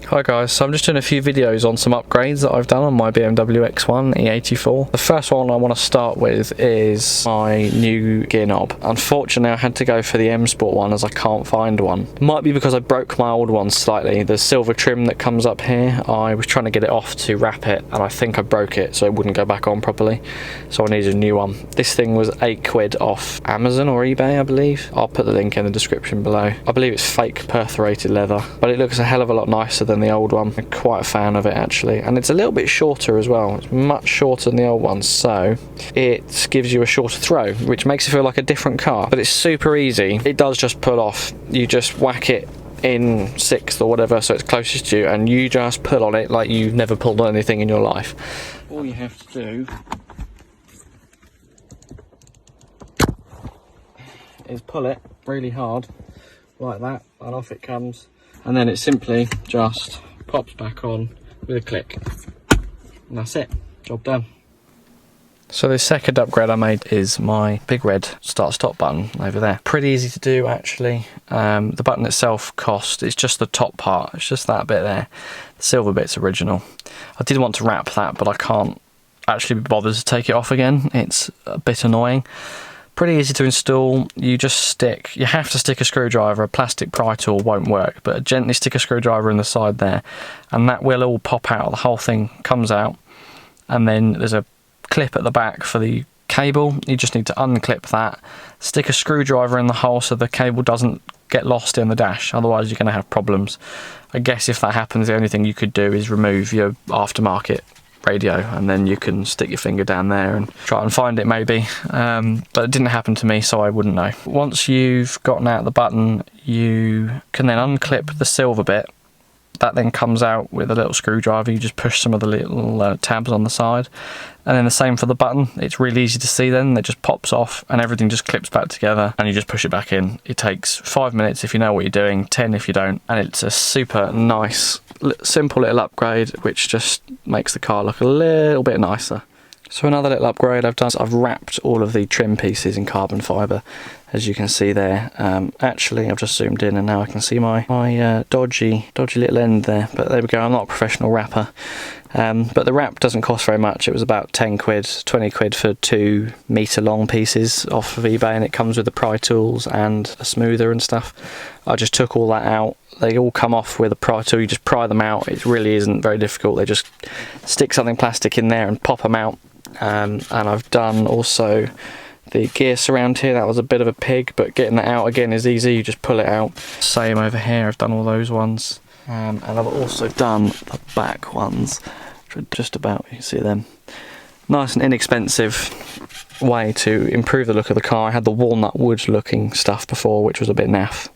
Hi guys, so I'm just doing a few videos on some upgrades that I've done on my BMW X1 E84. The first one I want to start with is my new gear knob. Unfortunately I had to go for the M Sport one as I can't find one. It might be because I broke my old one slightly. The silver trim that comes up here, I was trying to get it off to wrap it and I think I broke it so it wouldn't go back on properly. So I needed a new one. This thing was £8 off Amazon or eBay I believe. I'll put the link in the description below. I believe it's fake perforated leather, but it looks a hell of a lot nicer than the old one. I'm quite a fan of it actually, and it's a little bit shorter as well. It's much shorter than the old one, so it gives you a shorter throw, which makes it feel like a different car, but it's super easy. It does just pull off. You just whack it in 6th or whatever so it's closest to you, and you just pull on it like you've never pulled on anything in your life. All you have to do is pull it really hard like that, and off it comes, and then it simply just pops back on with a click, and that's it, job done. So the second upgrade I made is my big red start stop button over there. Pretty easy to do actually. The button itself it's just the top part, it's just that bit there. The silver bit's original. I did want to wrap that, but I can't actually be bothered to take it off again. It's a bit annoying. Pretty easy to install. You have to stick a screwdriver. A plastic pry tool won't work, but gently stick a screwdriver in the side there, and that will all pop out. The whole thing comes out, and then there's a clip at the back for the cable. You just need to unclip that, stick a screwdriver in the hole so the cable doesn't get lost in the dash, otherwise you're going to have problems. I guess if that happens, the only thing you could do is remove your aftermarket radio, and then you can stick your finger down there and try and find it maybe, but it didn't happen to me so I wouldn't know. Once you've gotten out the button, you can then unclip the silver bit. That then comes out with a little screwdriver. You just push some of the little tabs on the side, and then the same for the button. It's really easy to see then. It just pops off and everything just clips back together, and you just push it back in. It takes 5 minutes if you know what you're doing, 10 if you don't, and it's a super nice simple little upgrade which just makes the car look a little bit nicer. So another little upgrade I've done is I've wrapped all of the trim pieces in carbon fibre, as you can see there. Actually I've just zoomed in and now I can see my dodgy little end there, but there we go. I'm not a professional wrapper, but the wrap doesn't cost very much. It was about 10 quid, 20 quid for 2 metre long pieces off of eBay, and it comes with the pry tools and a smoother and stuff. I just took all that out. They all come off with a pry tool. You just pry them out. It really isn't very difficult. They just stick something plastic in there and pop them out. And I've done also the gear surround here. That was a bit of a pig, but getting that out again is easy. You just pull it out. Same over here. I've done all those ones, and I've also done the back ones, which are just about, you can see them. Nice and inexpensive way to improve the look of the car. I had the walnut wood looking stuff before, which was a bit naff.